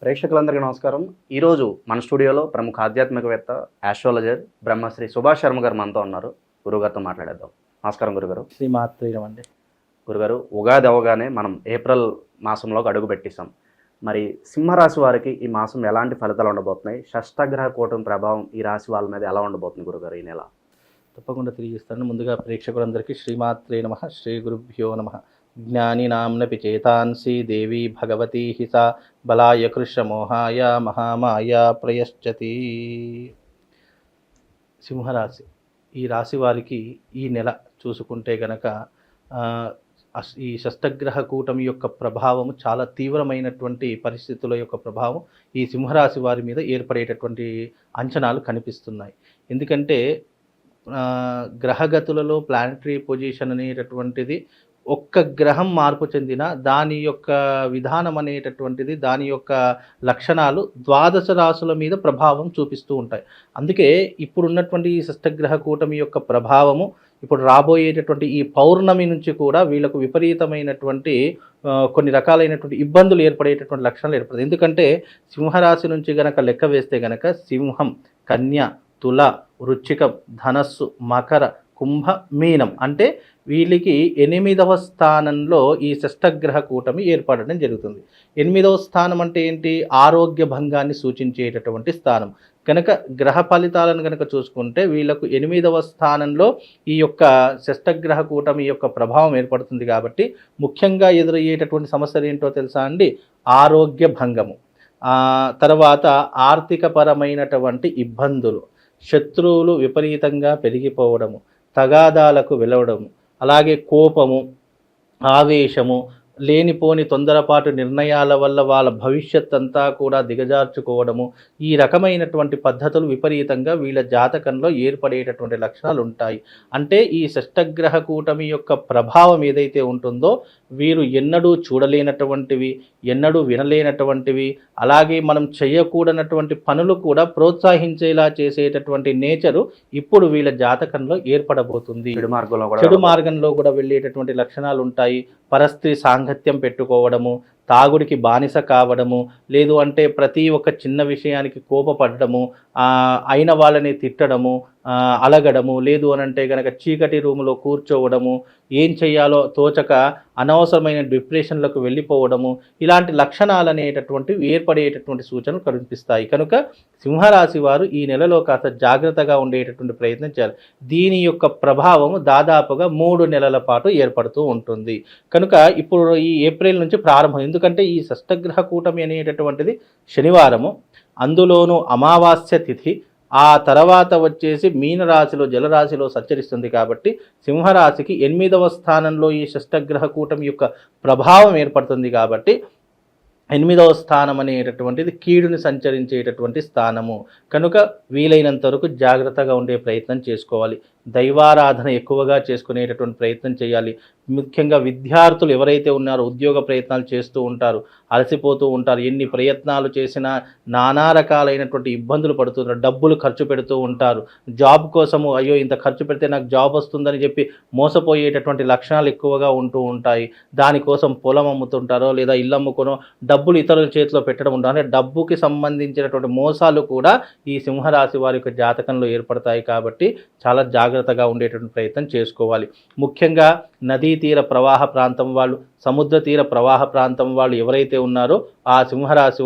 ప్రేక్షకులందరికీ నమస్కారం. ఈరోజు మన స్టూడియోలో ప్రముఖ ఆధ్యాత్మికవేత్త, ఆస్ట్రాలజర్ బ్రహ్మశ్రీ సుభాష్ శర్మ గారు మనతో ఉన్నారు. గురుగారితో మాట్లాడేద్దాం. నమస్కారం గురుగారు. శ్రీమాత్రేయమండి. గురుగారు, ఉగాది అవగానే మనం ఏప్రిల్ మాసంలోకి అడుగు పెట్టేశాం. మరి సింహరాశి వారికి ఈ మాసం ఎలాంటి ఫలితాలు ఉండబోతున్నాయి? షష్టగ్రహ కూటమి ప్రభావం ఈ రాశి వాళ్ళ మీద ఎలా ఉండబోతుంది గురుగారు ఈ నెల? తప్పకుండా తెలియజేస్తాను. ముందుగా ప్రేక్షకులందరికీ శ్రీమాత్రే నమః, శ్రీ గురుభ్యో నమః. జ్ఞానినాంనపి చేతాంసి దేవి భగవతి హిసా బలాయ కృష్ణమోహాయ మహామాయ ప్రయశ్చతి. సింహరాశి ఈ రాశి వారికి ఈ నెల చూసుకుంటే గనక ఈ షష్టగ్రహ కూటమి యొక్క ప్రభావము చాలా తీవ్రమైనటువంటి పరిస్థితుల యొక్క ప్రభావం ఈ సింహరాశి వారి మీద ఏర్పడేటటువంటి అంచనాలు కనిపిస్తున్నాయి. ఎందుకంటే గ్రహగతులలో ప్లానటరీ పొజిషన్ అనేటటువంటిది ఒక్క గ్రహం మార్పు చెందిన దాని యొక్క విధానం అనేటటువంటిది, దాని యొక్క లక్షణాలు ద్వాదశ రాశుల మీద ప్రభావం చూపిస్తూ ఉంటాయి. అందుకే ఇప్పుడున్నటువంటి ఈ షష్టగ్రహ కూటమి యొక్క ప్రభావము ఇప్పుడు రాబోయేటటువంటి ఈ పౌర్ణమి నుంచి కూడా వీళ్ళకు విపరీతమైనటువంటి కొన్ని రకాలైనటువంటి ఇబ్బందులు ఏర్పడేటటువంటి లక్షణాలు ఏర్పడతాయి. ఎందుకంటే సింహరాశి నుంచి గనక లెక్క వేస్తే గనక సింహం, కన్య, తుల, వృశ్చికం, ధనస్సు, మకర, కుంభ, మీనం అంటే వీళ్ళకి 8వ స్థానంలో ఈ షష్టగ్రహ కూటమి ఏర్పడడం జరుగుతుంది. 8వ స్థానం అంటే ఏంటి? ఆరోగ్య భంగాన్ని సూచించేటటువంటి స్థానం. కనుక గ్రహ ఫలితాలను కనుక చూసుకుంటే వీళ్ళకు 8వ స్థానంలో ఈ యొక్క షష్టగ్రహ కూటమి యొక్క ప్రభావం ఏర్పడుతుంది. కాబట్టి ముఖ్యంగా ఎదురయ్యేటటువంటి సమస్యలు ఏంటో తెలుసా అండి? ఆరోగ్య భంగము, తర్వాత ఆర్థికపరమైనటువంటి ఇబ్బందులు, శత్రువులు విపరీతంగా పెరిగిపోవడము, తగాదాలకు వెళ్ళవడము, అలాగే కోపము, ఆవేశము, లేనిపోని తొందరపాటు నిర్ణయాల వల్ల వాళ్ళ భవిష్యత్ అంతా కూడా దిగజార్చుకోవడము, ఈ రకమైనటువంటి పద్ధతులు విపరీతంగా వీళ్ళ జాతకంలో ఏర్పడేటటువంటి లక్షణాలు ఉంటాయి. అంటే ఈ షష్టగ్రహ కూటమి యొక్క ప్రభావం ఏదైతే ఉంటుందో వీరు ఎన్నడూ చూడలేనటువంటివి, ఎన్నడూ వినలేనటువంటివి, అలాగే మనం చేయకూడనటువంటి పనులు కూడా ప్రోత్సహించేలా చేసేటటువంటి నేచరు ఇప్పుడు వీళ్ళ జాతకంలో ఏర్పడబోతుంది. చెడు మార్గంలో కూడా వెళ్ళేటటువంటి లక్షణాలు ఉంటాయి. పరస్త్రీ సాంగత్యం పెట్టుకోవడము, తాగుడికి బానిస కావడము, లేదు అంటే ప్రతి ఒక్క చిన్న విషయానికి కోపపడము, అయిన వాళ్ళని తిట్టడము, అలగడము, లేదు అనంటే కనుక చీకటి రూములో కూర్చోవడము, ఏం చేయాలో తోచక అనవసరమైన డిప్రెషన్లకు వెళ్ళిపోవడము, ఇలాంటి లక్షణాలు అనేటటువంటివి ఏర్పడేటటువంటి సూచనలు కనిపిస్తాయి. కనుక సింహరాశి వారు ఈ నెలలో కాస్త జాగ్రత్తగా ఉండేటటువంటి ప్రయత్నం చేయాలి. దీని యొక్క ప్రభావము దాదాపుగా 3 నెలల పాటు ఏర్పడుతూ ఉంటుంది. కనుక ఇప్పుడు ఈ ఏప్రిల్ నుంచి ప్రారంభం. ఎందుకంటే ఈ షష్టగ్రహ కూటమి అనేటటువంటిది శనివారము, అందులోనూ అమావాస్య తిథి, ఆ తర్వాత వచ్చేసి మీనరాశిలో జలరాశిలో సంచరిస్తుంది. కాబట్టి సింహరాశికి 8వ స్థానంలో ఈ షష్టగ్రహ కూటమి యొక్క ప్రభావం ఏర్పడుతుంది. కాబట్టి 8వ స్థానం అనేటటువంటిది కీడుని సంచరించేటటువంటి స్థానము. కనుక వీలైనంత వరకు జాగ్రత్తగా ఉండే ప్రయత్నం చేసుకోవాలి. దైవారాధన ఎక్కువగా చేసుకునేటటువంటి ప్రయత్నం చేయాలి. ముఖ్యంగా విద్యార్థులు ఎవరైతే ఉన్నారో ఉద్యోగ ప్రయత్నాలు చేస్తూ ఉంటారు, అలసిపోతూ ఉంటారు, ఎన్ని ప్రయత్నాలు చేసినా నానా రకాలైనటువంటి ఇబ్బందులు పడుతున్నారు, డబ్బులు ఖర్చు పెడుతూ ఉంటారు. జాబ్ కోసము అయ్యో ఇంత ఖర్చు పెడితే నాకు జాబ్ వస్తుందని చెప్పి మోసపోయేటటువంటి లక్షణాలు ఎక్కువగా ఉంటూ ఉంటాయి. దానికోసం పొలం అమ్ముతుంటారో లేదా ఇల్లు అమ్ముకొనో డబ్బులు ఇతరుల చేతిలో పెట్టడం ఉంటారు. అంటే డబ్బుకి సంబంధించినటువంటి మోసాలు కూడా ఈ సింహరాశి వారి యొక్క జాతకంలో ఏర్పడతాయి. కాబట్టి చాలా జాగ్రత్తగా ఉండేటువంటి ప్రయత్నం చేసుకోవాలి. ముఖ్యంగా నదీ తీర ప్రవాహ ప్రాంతం వాళ్ళు, సముద్ర తీర ప్రవాహ ప్రాంతం వాళ్ళు ఎవరైతే ఉన్నారో ఆ సింహరాశి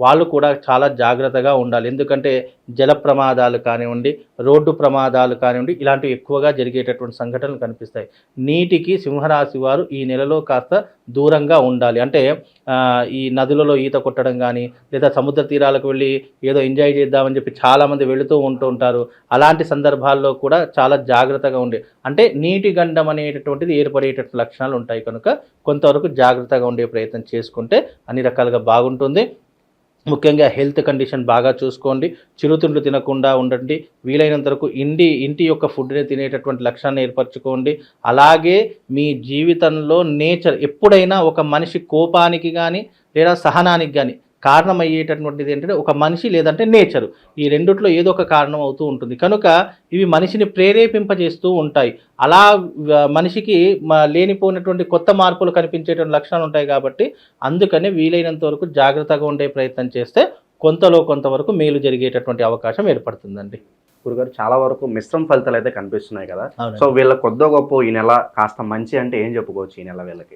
వాళ్ళు కూడా చాలా జాగ్రత్తగా ఉండాలి. ఎందుకంటే జల ప్రమాదాలు కానివ్వండి, రోడ్డు ప్రమాదాలు కానివ్వండి, ఇలాంటివి ఎక్కువగా జరిగేటటువంటి సంఘటనలు కనిపిస్తాయి. నీటికి సింహరాశి వారు ఈ నెలలో కాస్త దూరంగా ఉండాలి. అంటే ఈ నదులలో ఈత కొట్టడం కానీ, లేదా సముద్ర తీరాలకు వెళ్ళి ఏదో ఎంజాయ్ చేద్దామని చెప్పి చాలామంది వెళుతూ ఉంటారు. అలాంటి సందర్భాల్లో కూడా చాలా జాగ్రత్తగా ఉండే, అంటే నీటి గండం అనేటటువంటిది ఏర్పడేటటువంటి లక్షణాలు ఉంటాయి. కనుక కొంతవరకు జాగ్రత్తగా ఉండే ప్రయత్నం చేసుకుంటే అన్ని రకాలుగా బాగుంటుంది. ముఖ్యంగా హెల్త్ కండిషన్ బాగా చూసుకోండి. చిరుతిండ్లు తినకుండా ఉండండి. వీలైనంత వరకు ఇంటి యొక్క ఫుడ్ని తినేటటువంటి లక్షణాన్ని ఏర్పరచుకోండి. అలాగే మీ జీవితంలో నేచర్ ఎప్పుడైనా ఒక మనిషి కోపానికి కానీ లేదా సహనానికి కానీ కారణం అయ్యేటటువంటిది ఏంటంటే ఒక మనిషి లేదంటే నేచరు. ఈ రెండిట్లో ఏదో ఒక కారణం అవుతూ ఉంటుంది. కనుక ఇవి మనిషిని ప్రేరేపింపజేస్తూ ఉంటాయి. అలా మనిషికి లేనిపోయినటువంటి కొత్త మార్పులు కనిపించేటువంటి లక్షణాలు ఉంటాయి కాబట్టి అందుకని వీలైనంత వరకు జాగ్రత్తగా ఉండే ప్రయత్నం చేస్తే కొంతవరకు మేలు జరిగేటటువంటి అవకాశం ఏర్పడుతుందండి. గురుగారు చాలా వరకు మిశ్రమ ఫలితాలు అయితే కనిపిస్తున్నాయి కదా. అవునండి. సో వీళ్ళ కొద్దో గొప్ప ఈ నెల కాస్త మంచి అంటే ఏం చెప్పుకోవచ్చు ఈ నెల వీళ్ళకి?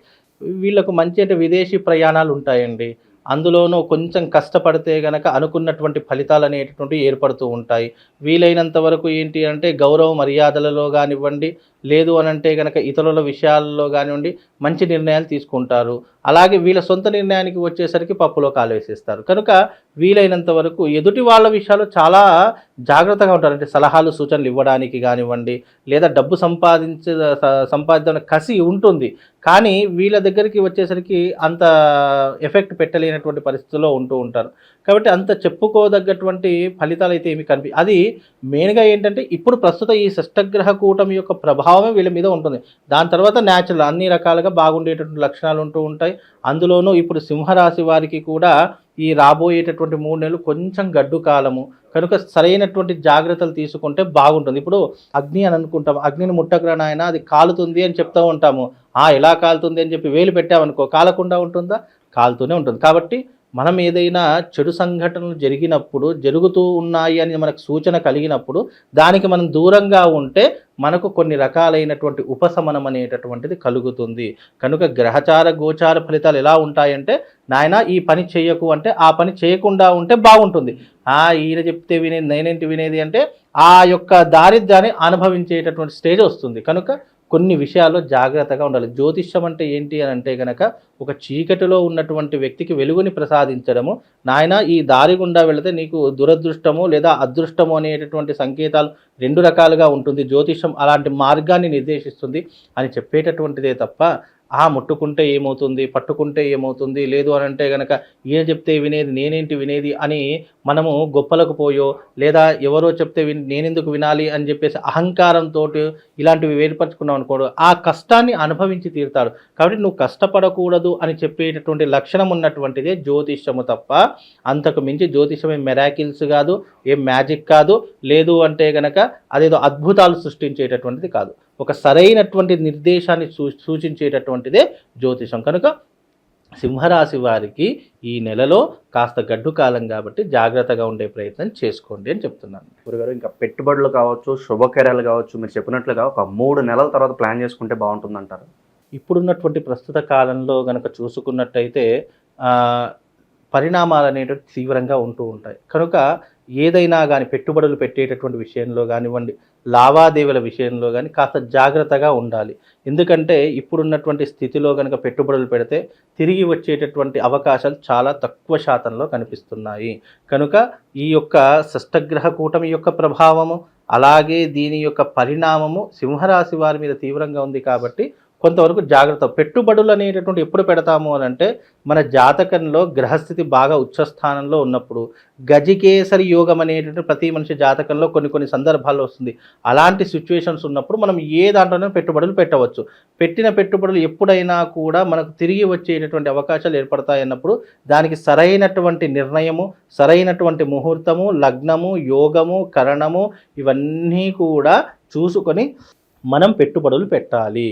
వీళ్ళకు మంచి అంటే విదేశీ ప్రయాణాలు ఉంటాయండి. అందులోనూ కొంచెం కష్టపడితే గనక అనుకున్నటువంటి ఫలితాలు అనేటటువంటివి ఏర్పడుతూ ఉంటాయి. వీలైనంత వరకు ఏంటి అంటే గౌరవ మర్యాదలలో కానివ్వండి, లేదు అనంటే గనక ఇతరుల విషయాల్లో కానివ్వండి మంచి నిర్ణయాలు తీసుకుంటారు. అలాగే వీళ్ళ సొంత నిర్ణయానికి వచ్చేసరికి పప్పులో కాలు వేసేస్తారు. కనుక వీలైనంత వరకు ఎదుటి వాళ్ళ విషయాలు చాలా జాగ్రత్తగా ఉంటారు. అంటే సలహాలు సూచనలు ఇవ్వడానికి కానివ్వండి, లేదా డబ్బు సంపాదించిన కసి ఉంటుంది. కానీ వీళ్ళ దగ్గరికి వచ్చేసరికి అంత ఎఫెక్ట్ పెట్టలేనటువంటి పరిస్థితుల్లో ఉంటూ ఉంటారు. కాబట్టి అంత చెప్పుకోదగ్గటువంటి ఫలితాలు అయితే ఏమి అది మెయిన్గా ఏంటంటే ఇప్పుడు ప్రస్తుత ఈ షష్టగ్రహ కూటమి యొక్క ప్రభావమే వీళ్ళ మీద ఉంటుంది. దాని తర్వాత న్యాచురల్ అన్ని రకాలుగా బాగుండేటటువంటి లక్షణాలు ఉంటూ ఉంటాయి. అందులోనూ ఇప్పుడు సింహరాశి వారికి కూడా ఈ రాబోయేటటువంటి 3 నెలలు కొంచెం గడ్డు కాలము కనుక సరైనటువంటి జాగ్రత్తలు తీసుకుంటే బాగుంటుంది. ఇప్పుడు అగ్ని అని అనుకుంటాం, అగ్నిని ముట్టకురా నాయన అది కాలుతుంది అని చెప్తూ ఉంటాము. ఎలా కాలుతుంది అని చెప్పి వేలు పెట్టామనుకో కాలకుండా ఉంటుందా? కాలుతూనే ఉంటుంది. కాబట్టి మనం ఏదైనా చెడు సంఘటనలు జరుగుతూ ఉన్నాయి అని మనకు సూచన కలిగినప్పుడు దానికి మనం దూరంగా ఉంటే మనకు కొన్ని రకాలైనటువంటి ఉపశమనం అనేటటువంటిది కలుగుతుంది. కనుక గ్రహచార గోచార ఫలితాలు ఎలా ఉంటాయంటే నాయన ఈ పని చేయకు అంటే ఆ పని చేయకుండా ఉంటే బాగుంటుంది. ఈయన చెప్తే వినేది నేనేంటి వినేది అంటే ఆ యొక్క దారిద్ర్యాన్ని అనుభవించేటటువంటి స్టేజ్ వస్తుంది. కనుక కొన్ని విషయాల్లో జాగ్రత్తగా ఉండాలి. జ్యోతిష్యం అంటే ఏంటి అని అంటే కనుక ఒక చీకటిలో ఉన్నటువంటి వ్యక్తికి వెలుగుని ప్రసాదించడము. నాయన ఈ దారి గుండా వెళితే నీకు దురదృష్టము లేదా అదృష్టము అనేటటువంటి సంకేతాలు 2 రకాలుగా ఉంటుంది. జ్యోతిష్యం అలాంటి మార్గాన్ని నిర్దేశిస్తుంది అని చెప్పేటటువంటిదే తప్ప ముట్టుకుంటే ఏమవుతుంది, పట్టుకుంటే ఏమవుతుంది, లేదు అని అంటే కనుక ఈయన చెప్తే వినేది నేనేంటి వినేది అని మనము గొప్పలకు పోయో లేదా ఎవరో చెప్తే నేనెందుకు వినాలి అని చెప్పేసి అహంకారంతో ఇలాంటివి ఏర్పరచుకున్నాం అనుకోడు ఆ కష్టాన్ని అనుభవించి తీరుతాడు. కాబట్టి నువ్వు కష్టపడకూడదు అని చెప్పేటటువంటి లక్షణం ఉన్నటువంటిదే జ్యోతిష్యము తప్ప అంతకు మించి జ్యోతిష్యం ఏం మెరాకిల్స్ కాదు, ఏం మ్యాజిక్ కాదు, లేదు అంటే కనుక అదేదో అద్భుతాలు సృష్టించేటటువంటిది కాదు. ఒక సరైనటువంటి నిర్దేశాన్ని సూచించేటటువంటిదే జ్యోతిషం. కనుక సింహరాశి వారికి ఈ నెలలో కాస్త గడ్డు కాలం కాబట్టి జాగ్రత్తగా ఉండే ప్రయత్నం చేసుకోండి అని చెప్తున్నాను. గురుగారు ఇంకా పెట్టుబడులు కావచ్చు, శుభకార్యాలు కావచ్చు, మీరు చెప్పినట్లుగా ఒక 3 నెలల తర్వాత ప్లాన్ చేసుకుంటే బాగుంటుందంటారు? ఇప్పుడున్నటువంటి ప్రస్తుత కాలంలో కనుక చూసుకున్నట్టయితే పరిణామాలు అనేటివి తీవ్రంగా ఉంటూ ఉంటాయి. కనుక ఏదైనా కానీ పెట్టుబడులు పెట్టేటటువంటి విషయంలో కానివ్వండి, లావాదేవీల విషయంలో కానీ కాస్త జాగ్రత్తగా ఉండాలి. ఎందుకంటే ఇప్పుడున్నటువంటి స్థితిలో కనుక పెట్టుబడులు పెడితే తిరిగి వచ్చేటటువంటి అవకాశాలు చాలా తక్కువ శాతంలో కనిపిస్తున్నాయి. కనుక ఈ యొక్క షష్టగ్రహ కూటమి యొక్క ప్రభావము అలాగే దీని యొక్క పరిణామము సింహరాశి వారి మీద తీవ్రంగా ఉంది కాబట్టి కొంతవరకు జాగ్రత్త. పెట్టుబడులు అనేటటువంటి ఎప్పుడు పెడతాము అని అంటే మన జాతకంలో గ్రహస్థితి బాగా ఉచ్చస్థానంలో ఉన్నప్పుడు గజకేసరి యోగం అనేటువంటి ప్రతి మనిషి జాతకంలో కొన్ని సందర్భాల్లో వస్తుంది. అలాంటి సిచ్యువేషన్స్ ఉన్నప్పుడు మనం ఏ దాంట్లోనే పెట్టుబడులు పెట్టవచ్చు. పెట్టిన పెట్టుబడులు ఎప్పుడైనా కూడా మనకు తిరిగి వచ్చేటటువంటి అవకాశాలు ఏర్పడతాయన్నప్పుడు దానికి సరైనటువంటి నిర్ణయము, సరైనటువంటి ముహూర్తము, లగ్నము, యోగము, కరణము ఇవన్నీ కూడా చూసుకొని మనం పెట్టుబడులు పెట్టాలి.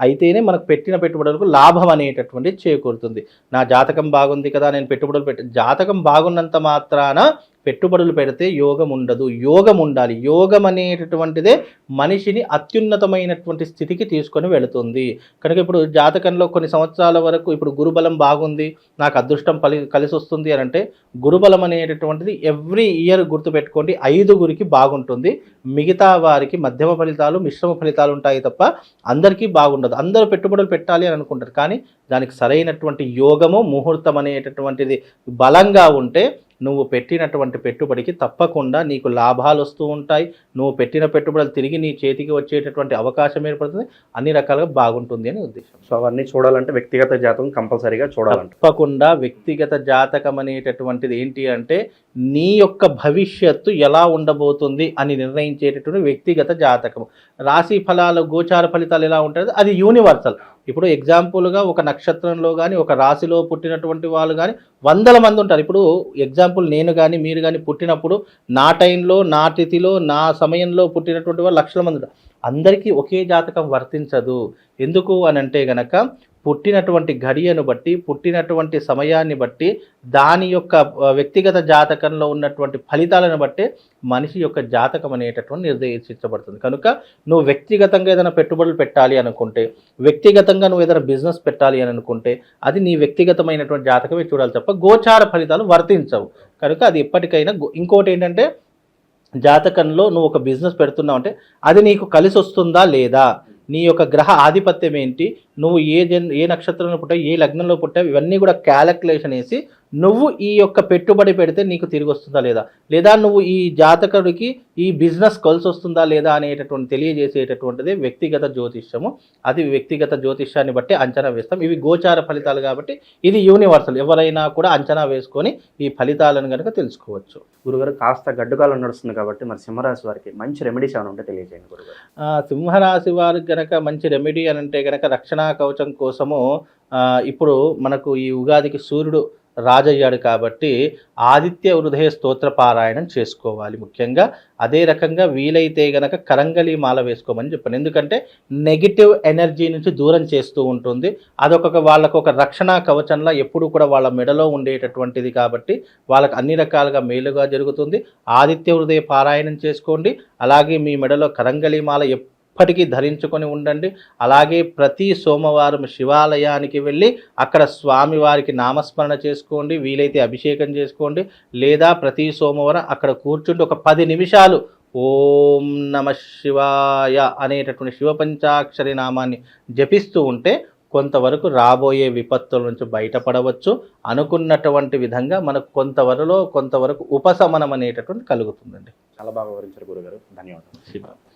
అయితేనే మనకు పెట్టిన పెట్టుబడులకు లాభం అనేటటువంటి చేకూరుతుంది. నా జాతకం బాగుంది కదా నేను పెట్టుబడులు జాతకం బాగున్నంత మాత్రాన పెట్టుబడులు పెడితే యోగం ఉండదు. యోగం ఉండాలి. యోగం అనేటటువంటిదే మనిషిని అత్యున్నతమైనటువంటి స్థితికి తీసుకొని వెళుతుంది. కనుక ఇప్పుడు జాతకంలో కొన్ని సంవత్సరాల వరకు ఇప్పుడు గురుబలం బాగుంది, నాకు అదృష్టం కలిసి వస్తుంది అని అంటే గురుబలం అనేటటువంటిది ఎవ్రీ ఇయర్ గుర్తుపెట్టుకోండి 5గురికి బాగుంటుంది. మిగతా వారికి మధ్యమ ఫలితాలు, మిశ్రమ ఫలితాలు ఉంటాయి తప్ప అందరికీ బాగుండదు. అందరూ పెట్టుబడులు పెట్టాలి అని అనుకుంటారు, కానీ దానికి సరైనటువంటి యోగము, ముహూర్తం అనేటటువంటిది బలంగా ఉంటే నువ్వు పెట్టినటువంటి పెట్టుబడికి తప్పకుండా నీకు లాభాలు వస్తూ ఉంటాయి. నువ్వు పెట్టిన పెట్టుబడులు తిరిగి నీ చేతికి వచ్చేటటువంటి అవకాశం ఏర్పడుతుంది. అన్ని రకాలుగా బాగుంటుంది అని ఉద్దేశం. సో అవన్నీ చూడాలంటే వ్యక్తిగత జాతకం కంపల్సరీగా చూడాలి. తప్పకుండా వ్యక్తిగత జాతకం అనేటటువంటిది ఏంటి అంటే నీ యొక్క భవిష్యత్తు ఎలా ఉండబోతుంది అని నిర్ణయించేటటువంటి వ్యక్తిగత జాతకం. రాశి ఫలాలు గోచార ఫలితాలు ఎలా ఉంటుంది అది యూనివర్సల్. ఇప్పుడు ఎగ్జాంపుల్గా ఒక నక్షత్రంలో కానీ ఒక రాశిలో పుట్టినటువంటి వాళ్ళు కానీ వందల మంది ఉంటారు. ఇప్పుడు ఎగ్జాంపుల్ నేను కానీ మీరు కానీ పుట్టినప్పుడు నా టైంలో నా తిథిలో నా సమయంలో పుట్టినటువంటి వాళ్ళు లక్షల మంది ఉంటారు. అందరికీ ఒకే జాతకం వర్తించదు. ఎందుకు అని అంటే గనక పుట్టినటువంటి ఘడియను బట్టి పుట్టినటువంటి సమయాన్ని బట్టి దాని యొక్క వ్యక్తిగత జాతకంలో ఉన్నటువంటి ఫలితాలను బట్టి మనిషి యొక్క జాతకం అనేటటువంటి నిర్దేశించబడుతుంది. కనుక నువ్వు వ్యక్తిగతంగా ఏదైనా పెట్టుబడులు పెట్టాలి అనుకుంటే, వ్యక్తిగతంగా నువ్వు ఏదైనా బిజినెస్ పెట్టాలి అని అనుకుంటే అది నీ వ్యక్తిగతమైనటువంటి జాతకమే చూడాలి తప్ప గోచార ఫలితాలు వర్తించవు. కనుక అది ఎప్పటికైనా ఇంకోటి ఏంటంటే జాతకంలో నువ్వు ఒక బిజినెస్ పెడుతున్నావు అంటే అది నీకు కలిసి వస్తుందా లేదా, నీ యొక్క గ్రహ ఆధిపత్యం ఏంటి, నువ్వు ఏ నక్షత్రంలో పుట్టావు, ఏ లగ్నంలో పుట్టావు, ఇవన్నీ కూడా క్యాలిక్యులేషన్ వేసి నువ్వు ఈ యొక్క పెట్టుబడి పెడితే నీకు తిరిగి వస్తుందా లేదా, లేదా నువ్వు ఈ జాతకుడికి ఈ బిజినెస్ కలిసి వస్తుందా లేదా అనేటటువంటి తెలియజేసేటటువంటిది వ్యక్తిగత జ్యోతిష్యము. అది వ్యక్తిగత జ్యోతిష్యాన్ని బట్టి అంచనా వేస్తాం. ఇవి గోచార ఫలితాలు కాబట్టి ఇది యూనివర్సల్. ఎవరైనా కూడా అంచనా వేసుకొని ఈ ఫలితాలను కనుక తెలుసుకోవచ్చు. గురుగారు కాస్త గడ్డుకాలం నడుస్తుంది కాబట్టి మరి సింహరాశి వారికి మంచి రెమెడీస్ ఏమైనా ఉంటే తెలియజేయండి గురుగారు. సింహరాశి వారికి కనుక మంచి రెమెడీ అని అంటే కనుక రక్షణా కవచం కోసము ఇప్పుడు మనకు ఈ ఉగాదికి సూర్యుడు రాజయ్యాడు కాబట్టి ఆదిత్య హృదయ స్తోత్ర పారాయణం చేసుకోవాలి ముఖ్యంగా. అదే రకంగా వీలైతే గనక కరంగలి మాల వేసుకోమని చెప్పాను. ఎందుకంటే నెగిటివ్ ఎనర్జీ నుంచి దూరం చేస్తూ ఉంటుంది. వాళ్ళకు ఒక రక్షణ కవచంలా ఎప్పుడు కూడా వాళ్ళ మెడలో ఉండేటటువంటిది కాబట్టి వాళ్ళకి అన్ని రకాలుగా మేలుగా జరుగుతుంది. ఆదిత్య హృదయ పారాయణం చేసుకోండి. అలాగే మీ మెడలో కరంగలి మాల ఎప్పటికీ ధరించుకొని ఉండండి. అలాగే ప్రతి సోమవారం శివాలయానికి వెళ్ళి అక్కడ స్వామివారికి నామస్మరణ చేసుకోండి. వీలైతే అభిషేకం చేసుకోండి. లేదా ప్రతి సోమవారం అక్కడ కూర్చుండి ఒక 10 నిమిషాలు ఓం నమ శివాయ అనేటటువంటి శివపంచాక్షరి నామాన్ని జపిస్తూ ఉంటే కొంతవరకు రాబోయే విపత్తుల నుంచి బయటపడవచ్చు. అనుకున్నటువంటి విధంగా మనకు కొంతవరకు ఉపశమనం అనేటటువంటి కలుగుతుందండి. చాలా బాగా వివరించారు గురుగారు. ధన్యవాదాలు.